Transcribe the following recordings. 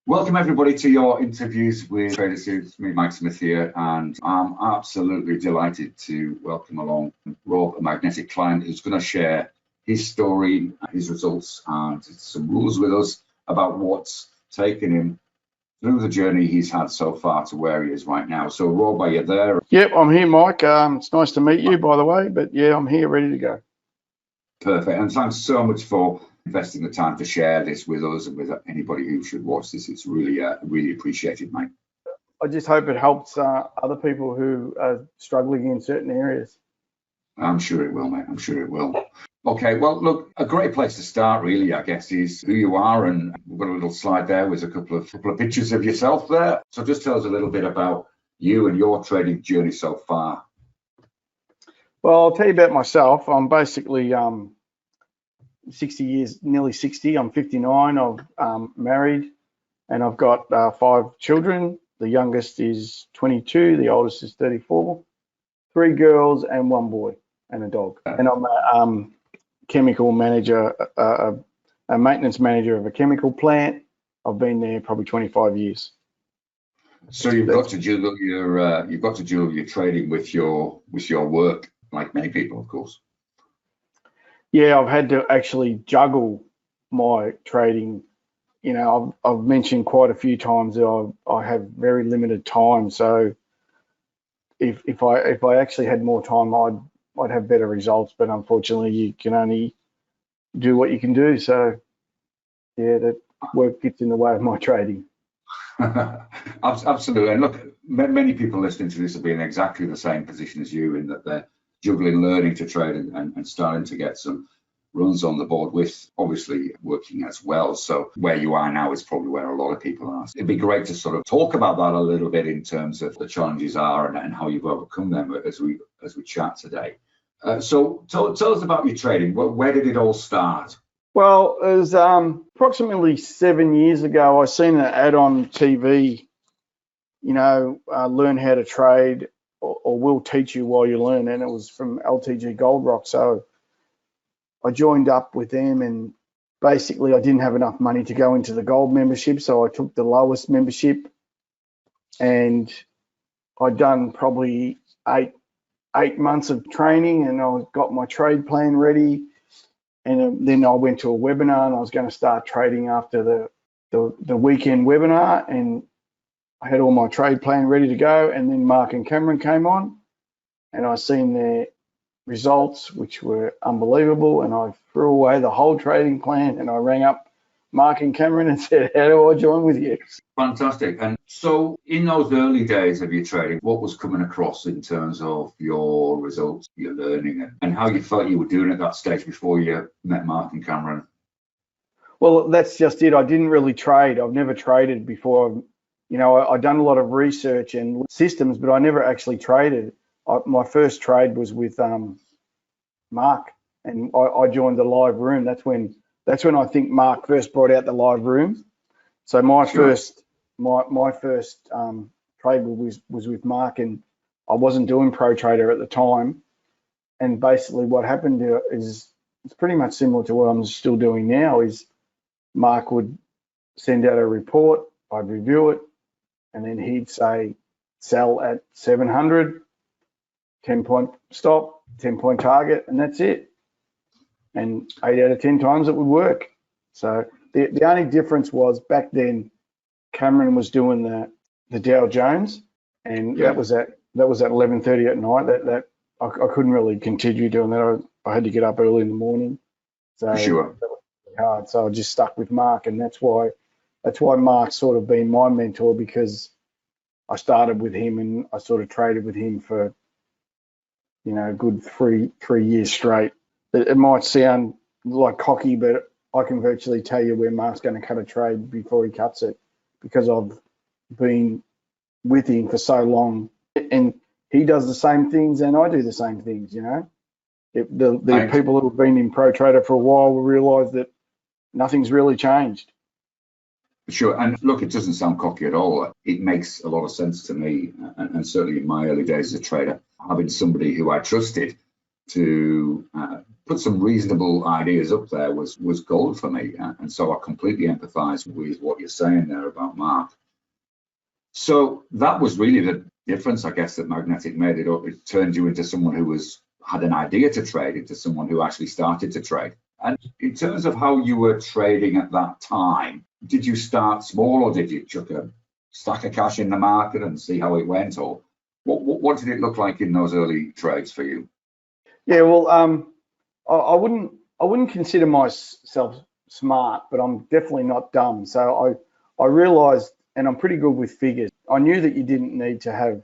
Welcome everybody to your interviews with Trader Suits. Me, Mike Smith here, and I'm absolutely delighted to welcome along Rob, a magnetic client who's going to share his story, his results, and some rules with us about what's taken him through the journey he's had so far to where he is right now. So Rob, are you there? Yep, I'm here, Mike. It's nice to meet you, by the way, but yeah, I'm here ready to go. Perfect, and thanks so much for investing the time to share this with us and with anybody who should watch this. It's really, really appreciated, mate. I just hope it helps other people who are struggling in certain areas. I'm sure it will, mate. I'm sure it will. Okay, well, look, a great place to start, really, I guess, is who you are, and we've got a little slide there with a couple of pictures of yourself there. So just tell us a little bit about you and your trading journey so far. Well, I'll tell you about myself. I'm basically 60 years, nearly 60. I'm 59. I'm married, and I've got 5 children. The youngest is 22. The oldest is 34. 3 girls and 1 boy and a dog. And I'm a chemical manager, a maintenance manager of a chemical plant. I've been there probably 25 years. So you've got to juggle your trading with your work, like many people, of course. Yeah, I've had to actually juggle my trading. You know, I've mentioned quite a few times that I have very limited time. So if I actually had more time, I'd have better results. But unfortunately, you can only do what you can do. So yeah, that work gets in the way of my trading. Absolutely. And look, many people listening to this have been in exactly the same position as you, in that they're juggling learning to trade and starting to get some runs on the board with obviously working as well. So where you are now is probably where a lot of people are. It'd be great to sort of talk about that a little bit in terms of the challenges are and how you've overcome them as we chat today. So tell us about your trading. Where did it all start? Well, it was approximately 7 years ago. I seen an ad on TV, learn how to trade, or we'll teach you while you learn. And it was from LTG Gold Rock. So I joined up with them, and basically I didn't have enough money to go into the gold membership. So I took the lowest membership, and I'd done probably eight months of training, and I got my trade plan ready. And then I went to a webinar, and I was going to start trading after the weekend webinar, and I had all my trade plan ready to go. And then Mark and Cameron came on, and I seen their results, which were unbelievable. And I threw away the whole trading plan, and I rang up Mark and Cameron and said, how do I join with you? Fantastic. And so in those early days of your trading, what was coming across in terms of your results, your learning, and how you felt you were doing at that stage before you met Mark and Cameron? Well, that's just it. I didn't really trade. I've never traded before. I'd done a lot of research and systems, but I never actually traded. My first trade was with Mark, and I joined the live room. That's when I think Mark first brought out the live room. So my first trade was with Mark, and I wasn't doing Pro Trader at the time. And basically what happened is it's pretty much similar to what I'm still doing now. Is Mark would send out a report, I'd review it, and then he'd say sell at 700, 10-point stop, 10-point target, and that's it. And 8 out of 10 times it would work. So the only difference was back then Cameron was doing the Dow Jones, and that was at 11:30 at night. That I couldn't really continue doing that. I had to get up early in the morning. So sure. That was really hard. So I just stuck with Mark, and that's why Mark's sort of been my mentor, because I started with him and I sort of traded with him for a good three years straight. It might sound like cocky, but I can virtually tell you where Mark's going to cut a trade before he cuts it, because I've been with him for so long, and he does the same things and I do the same things. The people who have been in Pro Trader for a while will realise that nothing's really changed. Sure, and look, it doesn't sound cocky at all. It makes a lot of sense to me, and certainly in my early days as a trader, having somebody who I trusted to put some reasonable ideas up there was gold for me. And so I completely empathise with what you're saying there about Mark. So that was really the difference, I guess, that Magnetic made. It turned you into someone who had an idea to trade, into someone who actually started to trade. And in terms of how you were trading at that time, did you start small, or did you chuck a stack of cash in the market and see how it went? Or what did it look like in those early trades for you? Yeah, well, I wouldn't consider myself smart, but I'm definitely not dumb. So I realized, and I'm pretty good with figures. I knew that you didn't need to have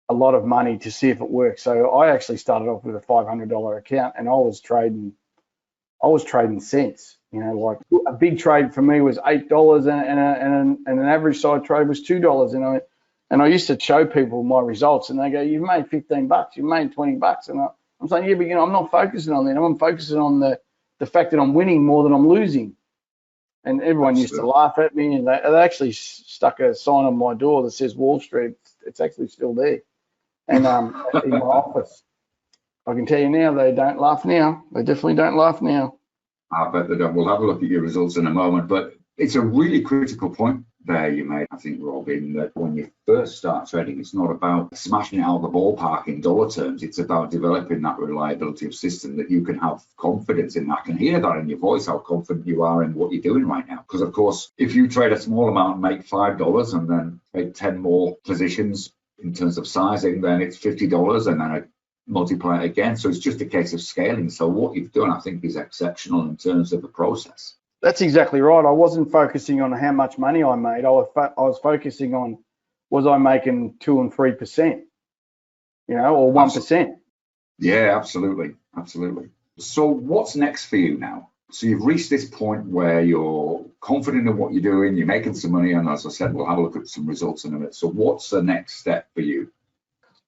a lot of money to see if it works. So I actually started off with a $500 account, and I was trading cents. You know, like a big trade for me was $8, and an average side trade was $2. And I used to show people my results, and they go, "You've made $15, you've made $20," and I'm saying, "Yeah, but I'm not focusing on that. I'm focusing on the fact that I'm winning more than I'm losing." And everyone used to laugh at me, and they actually stuck a sign on my door that says Wall Street. It's actually still there, and in my office. I can tell you now, they don't laugh now. They definitely don't laugh now. I bet they don't. We'll have a look at your results in a moment, but it's a really critical point there you made, I think, Robin, that when you first start trading, it's not about smashing it out of the ballpark in dollar terms. It's about developing that reliability of system that you can have confidence in. I can hear that in your voice, how confident you are in what you're doing right now. Because, of course, if you trade a small amount and make $5 and then take 10 more positions in terms of sizing, then it's $50, and then I multiply it again. So it's just a case of scaling. So what you've done, I think, is exceptional in terms of the process. That's exactly right. I wasn't focusing on how much money I made. I was focusing on, was I making 2 and 3%, or 1%? Yeah, absolutely. So what's next for you now? So you've reached this point where you're confident in what you're doing, you're making some money, and as I said, we'll have a look at some results in a minute. So what's the next step for you?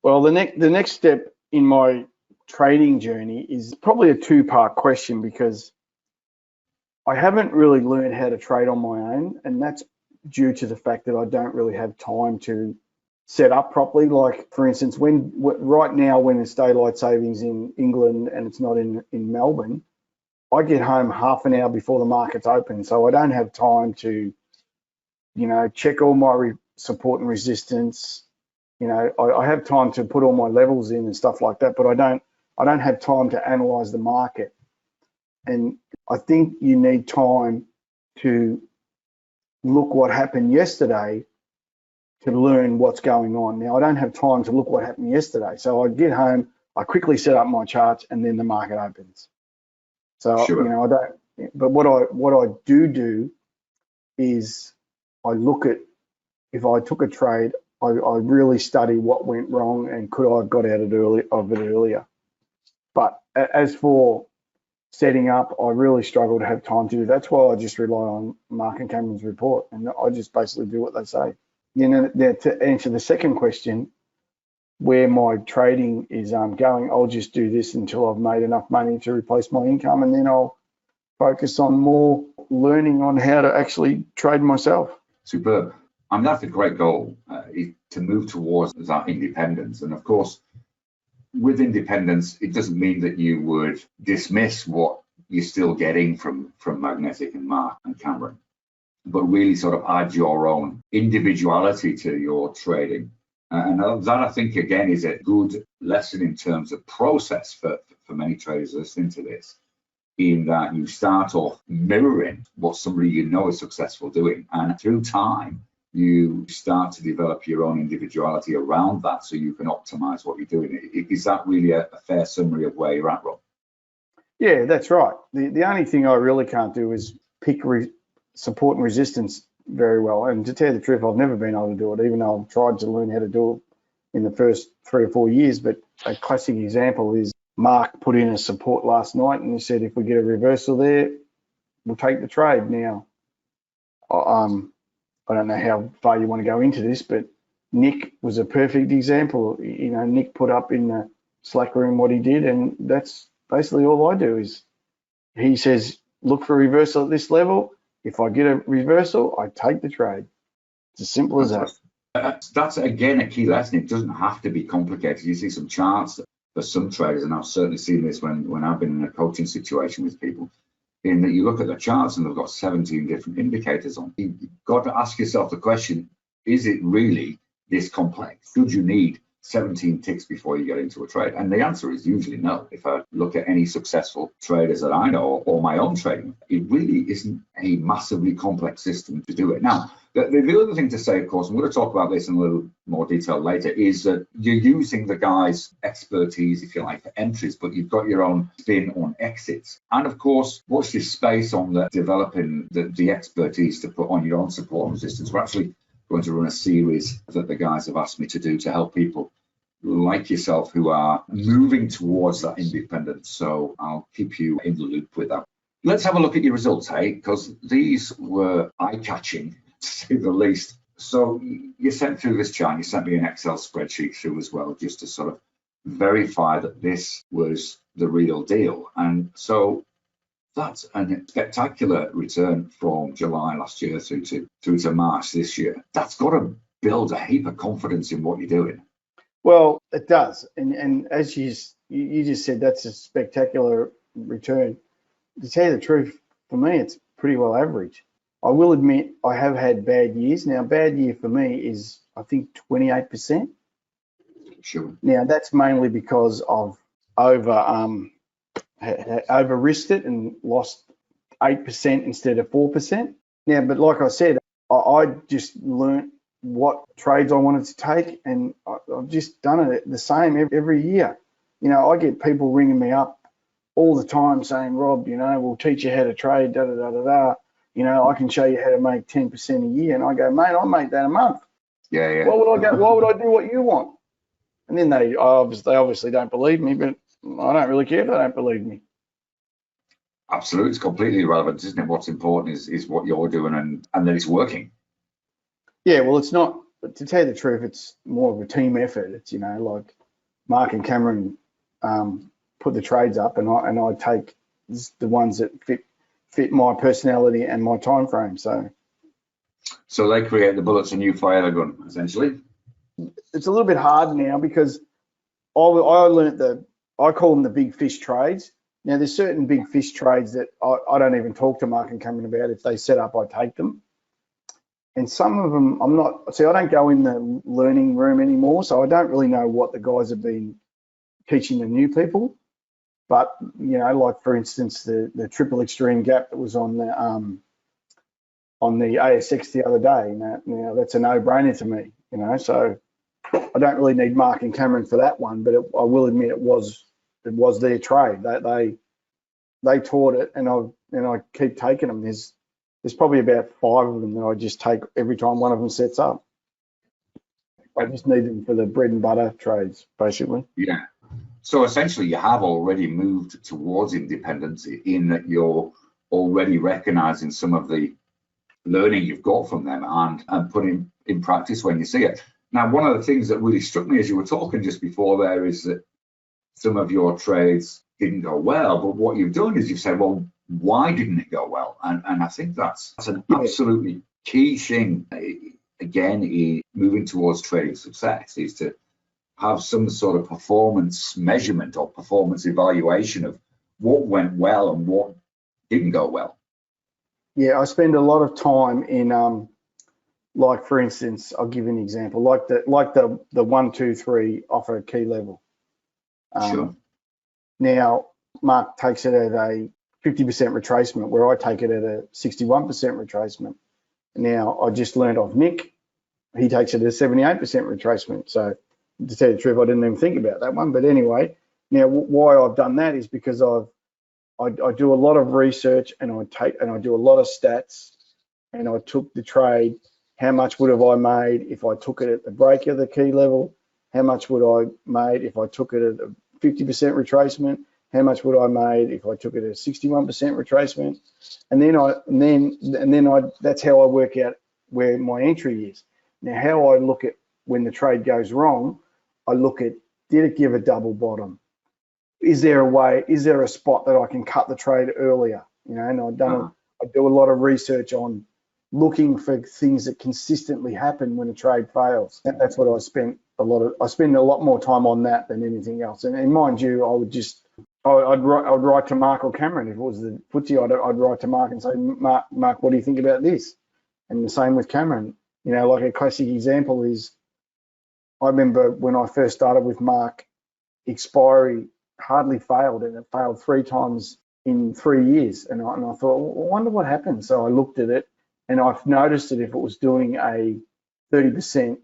Well, the next step in my trading journey is probably a two-part question, because I haven't really learned how to trade on my own, and that's due to the fact that I don't really have time to set up properly. Like, for instance, right now when it's daylight savings in England and it's not in Melbourne, I get home half an hour before the market's open, so I don't have time to, check all my support and resistance. I have time to put all my levels in and stuff like that, but I don't have time to analyze the market. And I think you need time to look what happened yesterday to learn what's going on. Now, I don't have time to look what happened yesterday. So I get home, I quickly set up my charts, and then the market opens. So, sure. I don't, but what I do is I look at, if I took a trade, I really study what went wrong and could I have got out of it earlier. But as for setting up, I really struggle to have time to do. That's why I just rely on Mark and Cameron's report, and I just basically do what they say. Now, to answer the second question, where my trading is going, I'll just do this until I've made enough money to replace my income, and then I'll focus on more learning on how to actually trade myself. Superb. That's a great goal, to move towards that independence. And of course, with independence, it doesn't mean that you would dismiss what you're still getting from Magnetic and Mark and Cameron, but really sort of add your own individuality to your trading. And that, I think, again, is a good lesson in terms of process for many traders listening to this, in that you start off mirroring what somebody is successful doing. And through time, you start to develop your own individuality around that so you can optimize what you're doing. Is that really a fair summary of where you're at, Rob? Yeah, that's right. The only thing I really can't do is pick support and resistance very well. And to tell the truth, I've never been able to do it, even though I've tried to learn how to do it in the first 3 or 4 years. But a classic example is Mark put in a support last night, and he said, if we get a reversal there, we'll take the trade. Now, I don't know how far you want to go into this, but Nick was a perfect example. Nick put up in the Slack room what he did, and that's basically all I do. Is he says, look for a reversal at this level. If I get a reversal, I take the trade. It's as simple as that. That's again a key lesson. It doesn't have to be complicated. You see some charts for some traders, and I've certainly seen this when I've been in a coaching situation with people, in that you look at the charts and they've got 17 different indicators on. You've got to ask yourself the question, is it really this complex? Should you need 17 ticks before you get into a trade? And the answer is usually no. If I look at any successful traders that I know or my own trading, it really isn't a massively complex system to do it. Now, the other thing to say, of course, and we're going to talk about this in a little more detail later, is that you're using the guy's expertise, if you like, for entries, but you've got your own spin on exits. And of course, watch this space on the developing the expertise to put on your own support and resistance. We're actually going to run a series that the guys have asked me to do to help people like yourself who are moving towards that independence. So I'll keep you in the loop with that. Let's have a look at your results, hey, because these were eye-catching, to say the least. So you sent through this chart, you sent me an Excel spreadsheet through as well, just to sort of verify that this was the real deal. And so that's a spectacular return from July last year through to March this year. That's got to build a heap of confidence in what you're doing. Well, it does. And as you just said, that's a spectacular return. To tell you the truth, for me, it's pretty well average. I will admit I have had bad years. Now, bad year for me is, I think, 28%. Sure. Now, that's mainly because I've over risked it and lost 8% instead of 4%. Now, but like I said, I just learnt what trades I wanted to take, and I've just done it the same every year. You know, I get people ringing me up all the time saying, Rob, you know, we'll teach you how to trade, da da da da da. You know, I can show you how to make 10% a year. And I go, mate, I'll make that a month. Yeah. Why would I do what you want? And then they obviously don't believe me, but I don't really care if they don't believe me. Absolutely, it's completely irrelevant, isn't it? What's important is what you're doing and that it's working. Yeah, well, it's not, to tell you the truth, it's more of a team effort. It's, you know, like Mark and Cameron put the trades up, and I take the ones that fit my personality and my time frame. So they create the bullets and you fire the gun, essentially. It's a little bit hard now because I learned I call them the big fish trades. Now, there's certain big fish trades that I don't even talk to Mark and Cameron about. If they set up, I take them. And some of them, I don't go in the learning room anymore, so I don't really know what the guys have been teaching the new people. But, you know, like for instance, the triple extreme gap that was on the ASX the other day, now that's a no-brainer to me, you know, so I don't really need Mark and Cameron for that one, but I will admit it was their trade. They taught it, and I keep taking them. There's probably about 5 of them that I just take every time one of them sets up. I just need them for the bread and butter trades, basically. Yeah. So essentially, you have already moved towards independence in that you're already recognizing some of the learning you've got from them and putting in practice when you see it. Now, one of the things that really struck me as you were talking just before there is that some of your trades didn't go well, but what you've done is you've said, well, why didn't it go well? And I think that's an absolutely key thing, again, in moving towards trading success, is to have some sort of performance measurement or performance evaluation of what went well and what didn't go well. Yeah, I spend a lot of time in, like for instance, I'll give you an example, like the 1, 2, 3 offer key level. Sure. Now, Mark takes it at a 50% retracement, where I take it at a 61% retracement. Now, I just learned off Nick, he takes it at a 78% retracement. So to tell you the truth, I didn't even think about that one. But anyway, now why I've done that is because I do a lot of research, and I do a lot of stats, and I took the trade. How much would have I made if I took it at the break of the key level? How much would I made if I took it at a 50% retracement? How much would I made if I took it at a 61% retracement? And then that's how I work out where my entry is. Now, how I look at when the trade goes wrong, I look at, did it give a double bottom? Is there a spot that I can cut the trade earlier? You know, and I do a lot of research on looking for things that consistently happen when a trade fails. And that's what I spend a lot more time on that than anything else. And mind you, I'd write to Mark or Cameron. If it was the footy, I'd write to Mark and say, Mark, what do you think about this? And the same with Cameron. You know, like a classic example is, I remember when I first started with Mark, expiry hardly failed, and it failed 3 times in 3 years. And I thought, well, I wonder what happened. So I looked at it, and I've noticed that if it was doing a 30%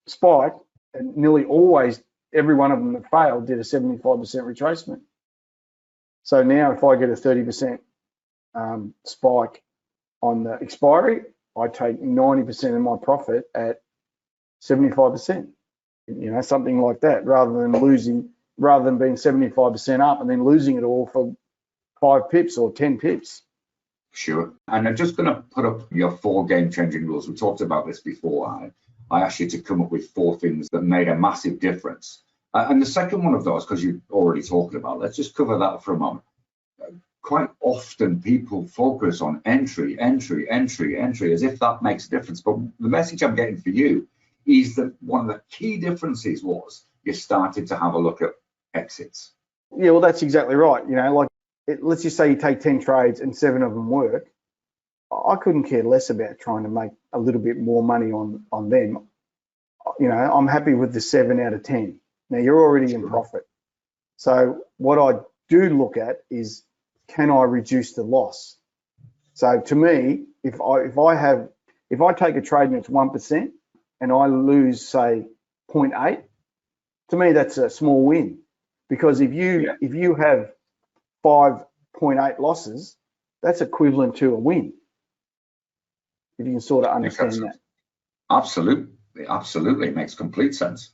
spike, and nearly always every one of them that failed did a 75% retracement. So now if I get a 30% spike on the expiry, I take 90% of my profit at 75%, you know, something like that, rather than being 75% up and then losing it all for 5 pips or 10 pips. Sure. And I'm just going to put up your 4 game-changing rules. We talked about this before. I asked you to come up with 4 things that made a massive difference. And the second one of those, because you've already talked about, let's just cover that for a moment. Quite often people focus on entry, as if that makes a difference. But the message I'm getting for you is that one of the key differences was you started to have a look at exits. Yeah, well, that's exactly right. You know, like let's just say you take 10 trades and 7 of them work. I couldn't care less about trying to make a little bit more money on them. You know, I'm happy with the 7 out of 10. Now you're already in profit. So what I do look at is, can I reduce the loss? So to me, if I take a trade and it's 1% and I lose, say, 0.8, to me that's a small win. Because if you have 5.8 losses, that's equivalent to a win. If you can sort of understand that. Absolutely, it makes complete sense.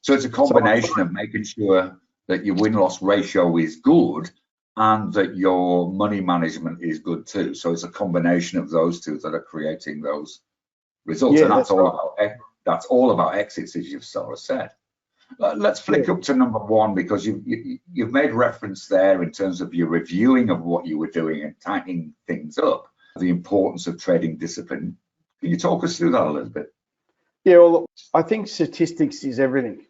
So it's a combination of making sure that your win-loss ratio is good and that your money management is good too. So it's a combination of those two that are creating those results. Yeah, and that's all about exits, as you've sort of said. Let's flick up to number 1, because you've made reference there in terms of your reviewing of what you were doing and tightening things up, the importance of trading discipline. Can you talk us through that a little bit? Yeah, well, I think statistics is everything.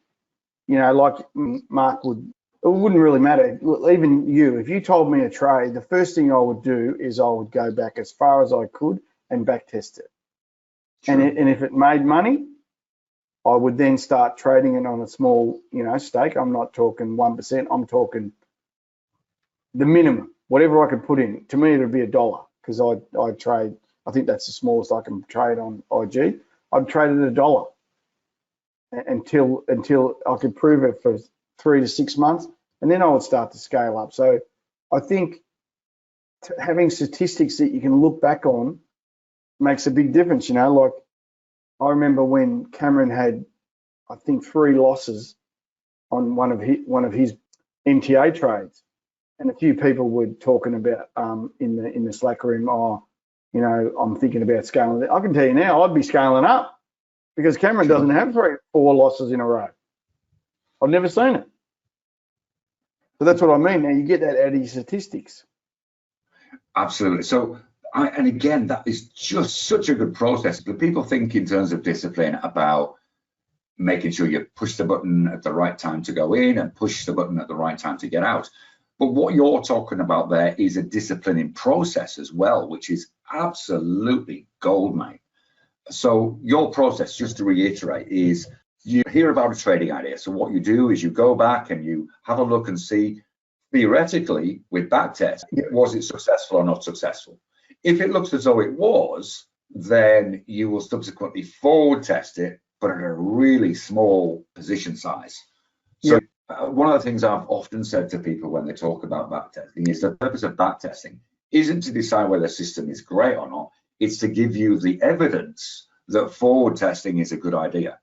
You know, like Mark it wouldn't really matter. Even you, if you told me a trade, the first thing I would do is I would go back as far as I could and back test it. Sure. And if it made money, I would then start trading it on a small, you know, stake. I'm not talking 1%. I'm talking the minimum, whatever I could put in. To me, it would be $1, because I trade. I think that's the smallest I can trade on IG. I'd trade it $1 until I could prove it for 3 to 6 months, and then I would start to scale up. So I think having statistics that you can look back on makes a big difference. You know, like I remember when Cameron had, I think, 3 losses on one of his MTA trades, and a few people were talking about in the Slack room, oh, you know, I'm thinking about scaling. I can tell you now, I'd be scaling up, because Cameron doesn't have 4 losses in a row. I've never seen it. So that's what I mean. Now you get that out of your statistics. Absolutely. So, and again, that is just such a good process. But people think in terms of discipline about making sure you push the button at the right time to go in and push the button at the right time to get out. But what you're talking about there is a disciplining process as well, which is absolutely gold, mate. So your process, just to reiterate, is you hear about a trading idea. So what you do is you go back and you have a look and see, theoretically, with backtest, was it successful or not successful? If it looks as though it was, then you will subsequently forward test it, but at a really small position size. So one of the things I've often said to people when they talk about backtesting is the purpose of backtesting isn't to decide whether the system is great or not. It's to give you the evidence that forward testing is a good idea.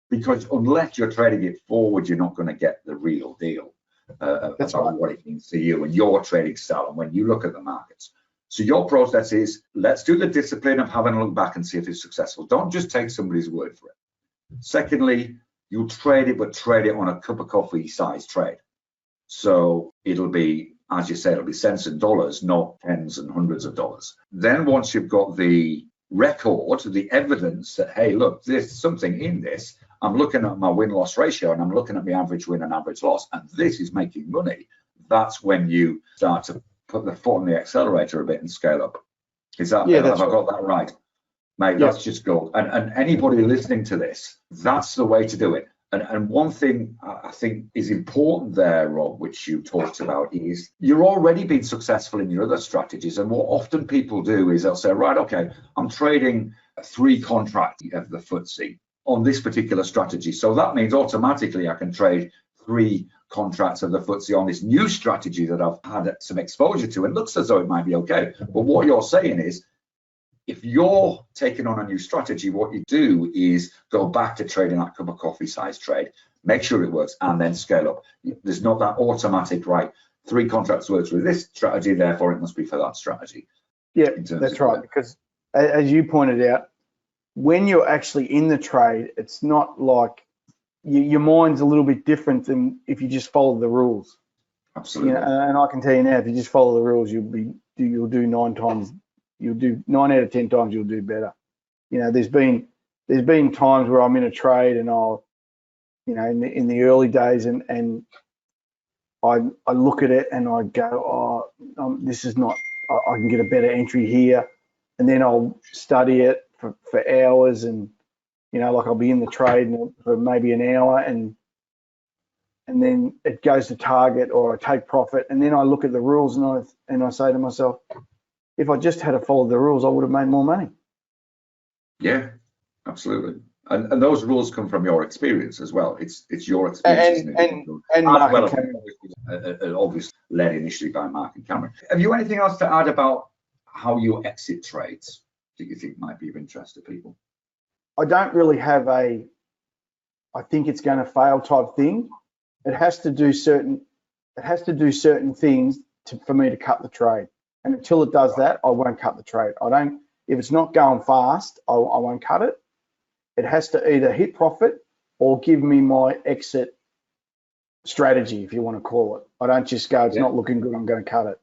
Because unless you're trading it forward, you're not going to get the real deal about what it means to you and your trading style and when you look at the markets. So your process is, let's do the discipline of having a look back and see if it's successful. Don't just take somebody's word for it. Secondly, you'll trade it, but trade it on a cup of coffee size trade. So it'll be, as you say, it'll be cents and dollars, not tens and hundreds of dollars. Then once you've got the record, the evidence that, hey, look, there's something in this. I'm looking at my win-loss ratio and I'm looking at my average win and average loss, and this is making money. That's when you start to put the foot on the accelerator a bit and scale up. Is that, Yeah, have I got that right? Mate, Yeah. that's just gold. And anybody listening to this, that's the way to do it. And one thing I think is important there, Rob, which you talked about, is you're already been successful in your other strategies. And what often people do is they'll say, right, okay, I'm trading 3 contracts of the FTSE on this particular strategy. So that means automatically I can trade 3 contracts of the FTSE on this new strategy that I've had some exposure to. And it looks as though it might be okay. But what you're saying is, if you're taking on a new strategy, what you do is go back to trading that cup of coffee size trade, make sure it works, and then scale up. There's not that automatic, right, 3 contracts works with this strategy, therefore it must be for that strategy. Yeah, that's right. Because as you pointed out, when you're actually in the trade, it's not like your mind's a little bit different than if you just follow the rules. Absolutely. You know, and I can tell you now, if you just follow the rules, you'll do 9 times. You'll do 9 out of 10 times you'll do better. You know, there's been times where I'm in a trade and I'll, you know, in the early days and I look at it and I go, this is not, I can get a better entry here, and then I'll study it for hours, and you know, like I'll be in the trade for maybe an hour, and then it goes to target or I take profit, and then I look at the rules and I say to myself, if I just had to follow the rules, I would have made more money. Yeah, absolutely. And those rules come from your experience as well. It's your experience. And Mark and Cameron. Obviously led initially by Mark and Cameron. Have you anything else to add about how you exit trades that you think might be of interest to people? I don't really have I think it's going to fail type thing. It has to do certain things for me to cut the trade. And until it does that, I won't cut the trade. If it's not going fast, I won't cut it. It has to either hit profit or give me my exit strategy, if you want to call it. I don't just go, it's not looking good, I'm going to cut it.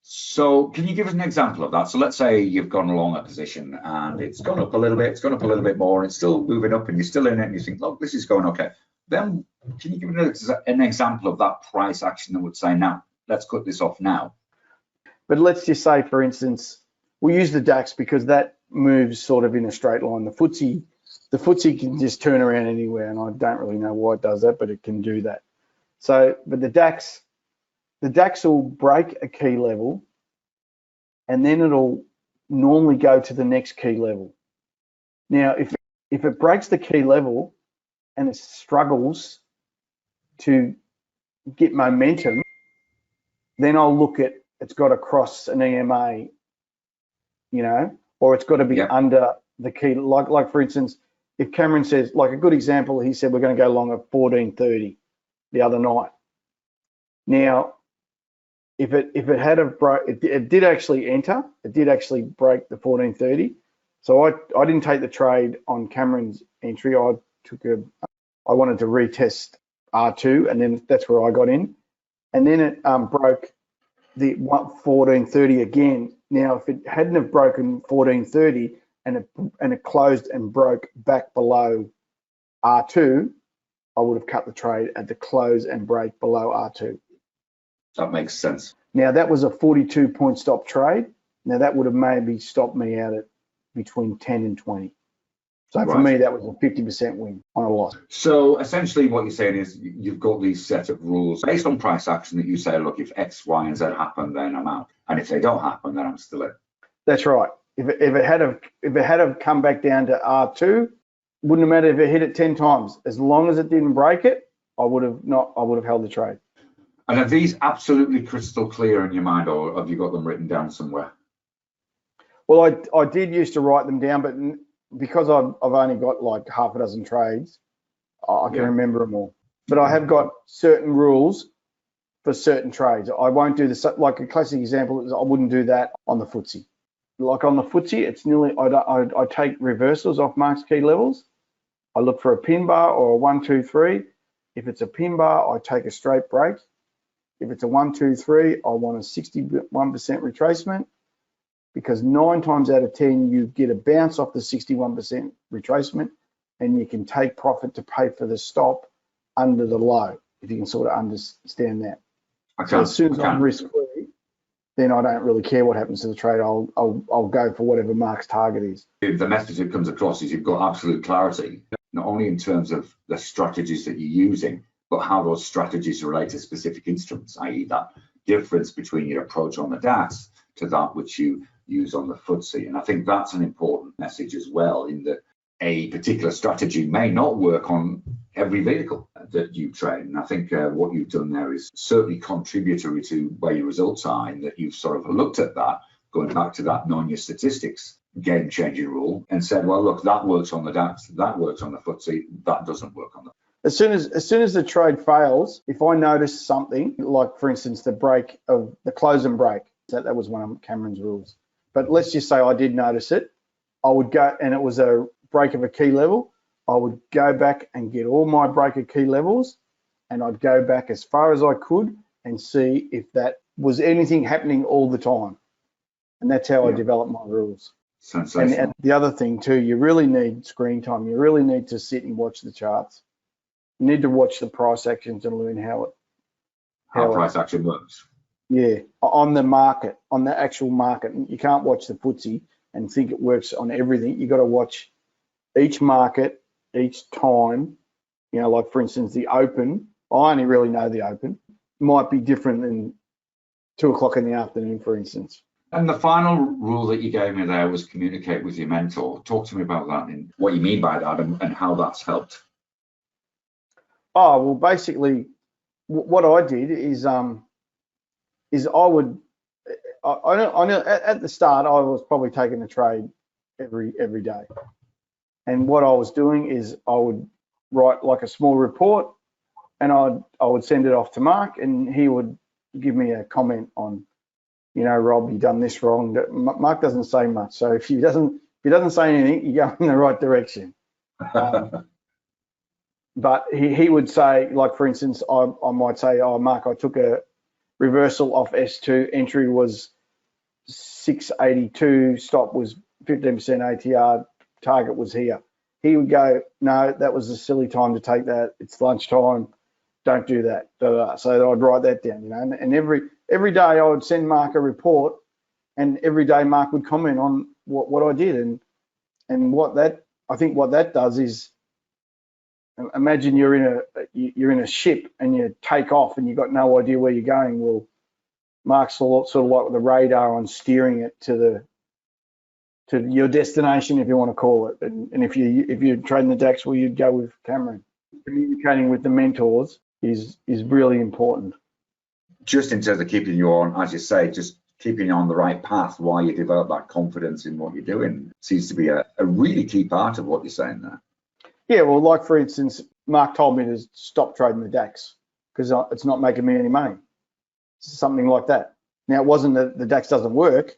So can you give us an example of that? So let's say you've gone along a position and it's gone up a little bit, it's gone up a little bit more, and it's still moving up and you're still in it and you think, look, this is going okay. Then can you give us an example of that price action that would say, now, let's cut this off now? But let's just say, for instance, we use the DAX because that moves sort of in a straight line. The FTSE can just turn around anywhere, and I don't really know why it does that, but it can do that. So, but the DAX will break a key level, and then it'll normally go to the next key level. Now, if it breaks the key level and it struggles to get momentum, then I'll look at it's got to cross an EMA, you know, or it's got to be under the key. Like for instance, if Cameron says, like a good example, he said we're going to go long at 14.30 the other night. Now, if it had a broke, it did actually enter. It did actually break the 14.30. So I didn't take the trade on Cameron's entry. I wanted to retest R2, and then that's where I got in. And then it broke the 14.30 again. Now, if it hadn't have broken 14.30 and it closed and broke back below R2, I would have cut the trade at the close and break below R2. That makes sense. Now, that was a 42-point stop trade. Now, that would have maybe stopped me out at between 10 and 20. So for me, that was a 50% win on a loss. So essentially what you're saying is you've got these set of rules based on price action that you say, look, if X, Y, and Z happen, then I'm out. And if they don't happen, then I'm still in. That's right. If it had come back down to R2, wouldn't have mattered if it hit it 10 times. As long as it didn't break it, I would have held the trade. And are these absolutely crystal clear in your mind, or have you got them written down somewhere? Well, I did used to write them down, but because I've only got like half a dozen trades, I can remember them all. But I have got certain rules for certain trades. I won't do this. Like a classic example is I wouldn't do that on the FTSE. Like on the FTSE, it's nearly I take reversals off Mark's key levels. I look for a pin bar or a 1, 2, 3. If it's a pin bar, I take a straight break. If it's a 1, 2, 3, I want a 61% retracement. because 9 times out of 10, you get a bounce off the 61% retracement, and you can take profit to pay for the stop under the low, if you can sort of understand that. So as soon as I'm risk-free, then I don't really care what happens to the trade. I'll go for whatever Mark's target is. The message that comes across is you've got absolute clarity, not only in terms of the strategies that you're using, but how those strategies relate to specific instruments, i.e. that difference between your approach on the DAX to that which you use on the FTSE. And I think that's an important message as well, in that a particular strategy may not work on every vehicle that you trade. And I think what you've done there is certainly contributory to where your results are, in that you've sort of looked at that, going back to that knowing your statistics game-changing rule, and said, well, look, that works on the DAX, that works on the FTSE, that doesn't work on the. As soon as the trade fails, if I notice something, like for instance the break of the close and break, that was one of Cameron's rules. But let's just say I did notice it, I would go, and it was a break of a key level, I would go back and get all my breaker key levels, and I'd go back as far as I could and see if that was anything happening all the time. And that's how I developed my rules. And the other thing too, you really need screen time. You really need to sit and watch the charts. You need to watch the price actions and learn how price action works. Yeah, on the market, on the actual market. You can't watch the FTSE and think it works on everything. You got to watch each market, each time. You know, like for instance, the open. I only really know the open. Might be different than 2 o'clock in the afternoon, for instance. And the final rule that you gave me there was communicate with your mentor. Talk to me about that and what you mean by that, and how that's helped. Oh, well, basically, what I did is I would, at the start, I was probably taking a trade every day. And what I was doing is I would write like a small report, and I would send it off to Mark, and he would give me a comment on, you know, Rob, you done this wrong. Mark doesn't say much, so if he doesn't say anything, you go in the right direction. But he would say, like for instance, I might say, oh Mark, I took a reversal off S2, entry was 682, stop was 15% ATR, target was here. He would go, no, that was a silly time to take that. It's lunchtime. Don't do that. So I'd write that down, you know. And every day I would send Mark a report, and every day Mark would comment on what I did. And I think what that does is, imagine you're in a ship and you take off and you've got no idea where you're going. Well, Mark's sort of like the radar on steering it to your destination, if you want to call it. And if you're trading the DAX, well, you'd go with Cameron. Communicating with the mentors is really important. Just in terms of keeping you on, as you say, just keeping you on the right path while you develop that confidence in what you're doing seems to be a really key part of what you're saying there. Yeah, well, like for instance, Mark told me to stop trading the DAX because it's not making me any money. Something like that. Now, it wasn't that the DAX doesn't work.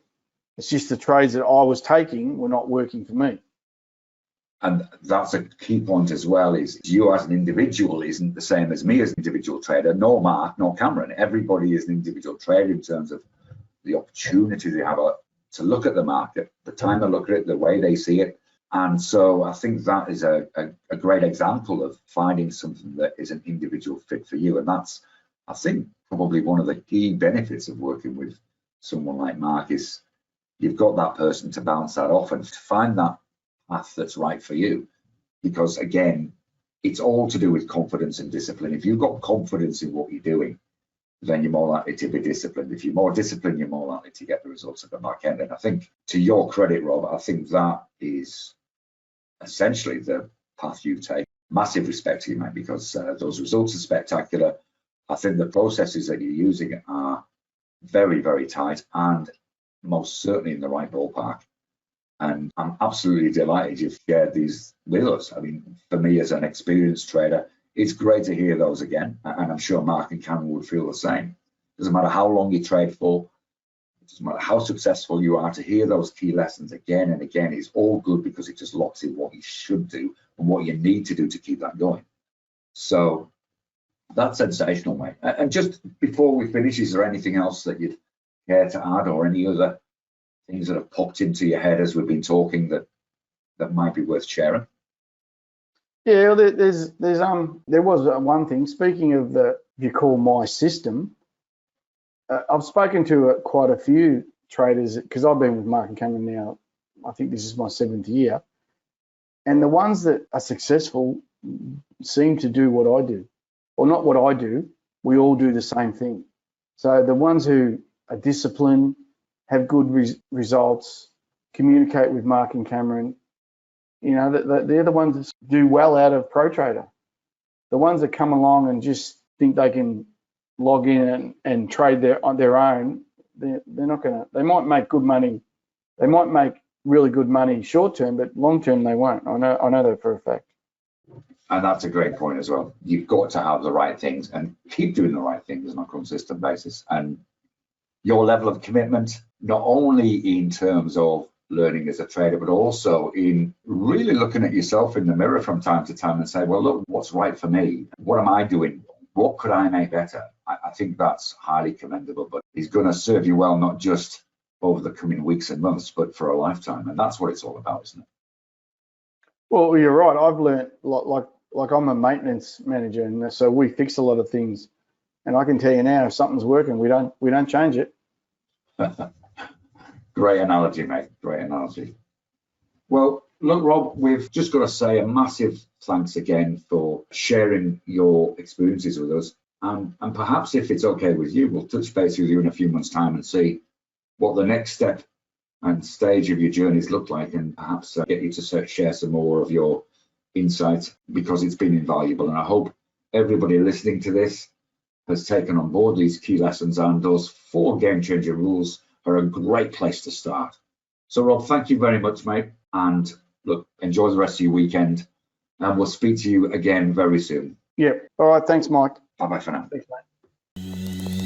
It's just the trades that I was taking were not working for me. And that's a key point as well, is you as an individual isn't the same as me as an individual trader, nor Mark, nor Cameron. Everybody is an individual trader in terms of the opportunity they have to look at the market, the time they look at it, the way they see it. And so I think that is a great example of finding something that is an individual fit for you. And that's, I think, probably one of the key benefits of working with someone like Mark is you've got that person to bounce that off and to find that path that's right for you. Because again, it's all to do with confidence and discipline. If you've got confidence in what you're doing, then you're more likely to be disciplined. If you're more disciplined, you're more likely to get the results at the back end. And I think, to your credit, Rob, I think that is essentially the path you take. Massive respect to you, mate, because those results are spectacular. I think the processes that you're using are very, very tight and most certainly in the right ballpark. And I'm absolutely delighted you've shared these with us. I mean, for me as an experienced trader, it's great to hear those again. And I'm sure Mark and Cameron would feel the same. Doesn't matter how long you trade for, it doesn't matter how successful you are, to hear those key lessons again and again is all good, because it just locks in what you should do and what you need to do to keep that going. So that's sensational, mate. And just before we finish, is there anything else that you'd care to add, or any other things that have popped into your head as we've been talking that might be worth sharing? Yeah, well, there was one thing. Speaking of you call my system, I've spoken to quite a few traders because I've been with Mark and Cameron now. I think this is my 7th year, and the ones that are successful seem to do what I do, or not what I do. We all do the same thing. So the ones who are disciplined, have good results, communicate with Mark and Cameron, they're the ones that do well out of ProTrader. The ones that come along and just think they can log in and trade on their own, they're not gonna. They might make good money. They might make really good money short term, but long term they won't. I know that for a fact. And that's a great point as well. You've got to have the right things and keep doing the right things on a consistent basis. And your level of commitment, not only in terms of learning as a trader, but also in really looking at yourself in the mirror from time to time and say, well, look, what's right for me? What am I doing? What could I make better? I think that's highly commendable, but it's going to serve you well, not just over the coming weeks and months, but for a lifetime. And that's what it's all about, isn't it? Well, you're right. I've learned, like I'm a maintenance manager, and so we fix a lot of things. And I can tell you now, if something's working, we don't change it. Great analogy, mate. Great analogy. Well, look, Rob, we've just got to say a massive thanks again for sharing your experiences with us. And perhaps if it's okay with you, we'll touch base with you in a few months' time and see what the next step and stage of your journeys look like, and perhaps get you to share some more of your insights, because it's been invaluable. And I hope everybody listening to this has taken on board these key lessons, and those 4 game changer rules are a great place to start. So Rob, thank you very much, mate. And look, enjoy the rest of your weekend, and we'll speak to you again very soon. Yep. All right. Thanks, Mike. Bye-bye for now. Thanks, mate.